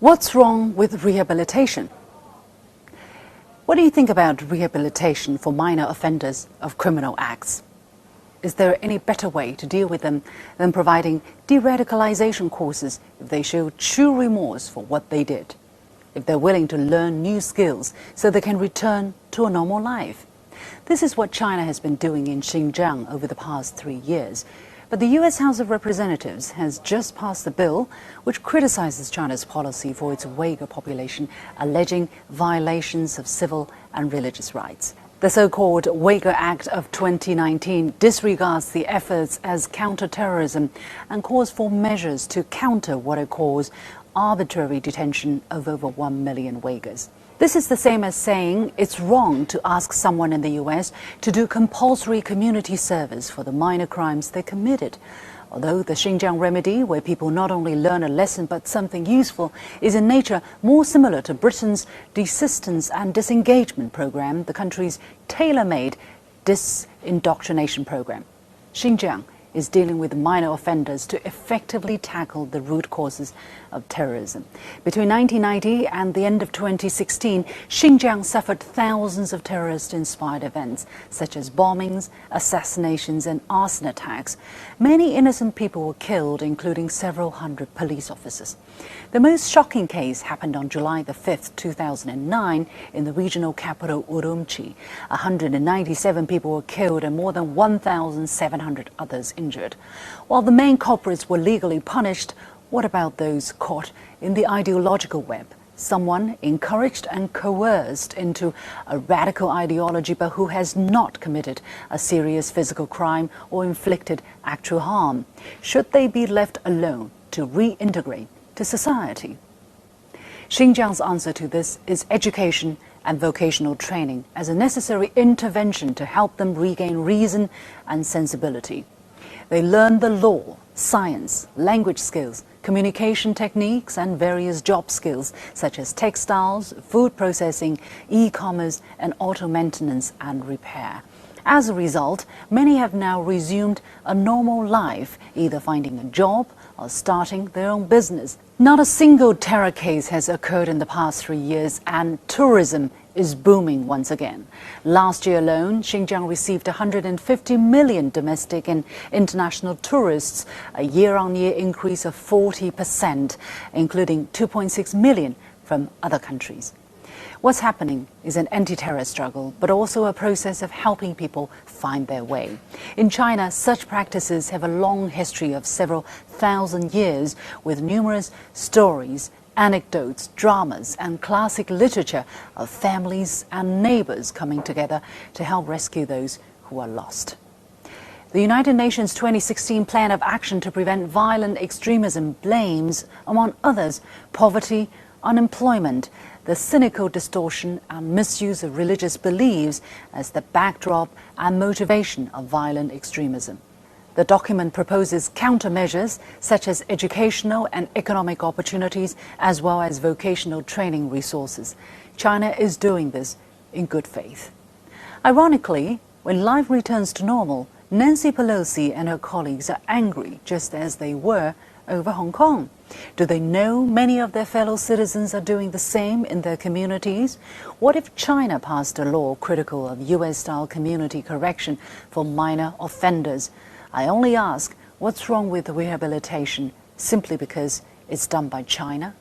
What's wrong with rehabilitation? What do you think about rehabilitation for minor offenders of criminal acts? Is there any better way to deal with them than providing de-radicalization courses if they show true remorse for what they did? If they're willing to learn new skills so they can return to a normal life? This is what China has been doing in Xinjiang over the past 3 years. But the U.S. House of Representatives has just passed a bill which criticizes China's policy for its Uyghur population, alleging violations of civil and religious rights. The so-called Uyghur Act of 2019 disregards the efforts as counter-terrorism and calls for measures to counter what it calls arbitrary detention of over 1 million Uyghurs. This is the same as saying it's wrong to ask someone in the U.S. to do compulsory community service for the minor crimes they committed. Although the Xinjiang remedy, where people not only learn a lesson but something useful, is in nature more similar to Britain's desistance and disengagement program, the country's tailor-made disindoctrination program. Xinjiang is dealing with minor offenders to effectively tackle the root causes of terrorism. Between 1990 and the end of 2016, Xinjiang suffered thousands of terrorist-inspired events, such as bombings, assassinations and arson attacks. Many innocent people were killed, including several hundred police officers. The most shocking case happened on July the 5th, 2009, in the regional capital Urumqi. 197 people were killed and more than 1,700 others injured. While the main culprits were legally punished, what about those caught in the ideological web? Someone encouraged and coerced into a radical ideology but who has not committed a serious physical crime or inflicted actual harm. Should they be left alone to reintegrate to society? Xinjiang's answer to this is education and vocational training as a necessary intervention to help them regain reason and sensibility. They learn the law, science, language skills, communication techniques and various job skills such as textiles, food processing, e-commerce and auto maintenance and repair. As a result, many have now resumed a normal life, either finding a job or starting their own business. Not a single terror case has occurred in the past 3 years, and tourism is booming once again. Last year alone, Xinjiang received 150 million domestic and international tourists, a year-on-year increase of 40%, including 2.6 million from other countries. What's happening is an anti-terror struggle, but also a process of helping people find their way. In China, such practices have a long history of several thousand years, with numerous stories, anecdotes, dramas, and classic literature of families and neighbors coming together to help rescue those who are lost. The United Nations 2016 Plan of Action to Prevent Violent Extremism blames, among others, poverty, unemployment, the cynical distortion and misuse of religious beliefs as the backdrop and motivation of violent extremism. The document proposes countermeasures such as educational and economic opportunities as well as vocational training resources. China is doing this in good faith. Ironically, when life returns to normal, Nancy Pelosi and her colleagues are angry just as they were over Hong Kong. Do they know many of their fellow citizens are doing the same in their communities? What if China passed a law critical of US-style community correction for minor offenders? I only ask, what's wrong with rehabilitation simply because it's done by China?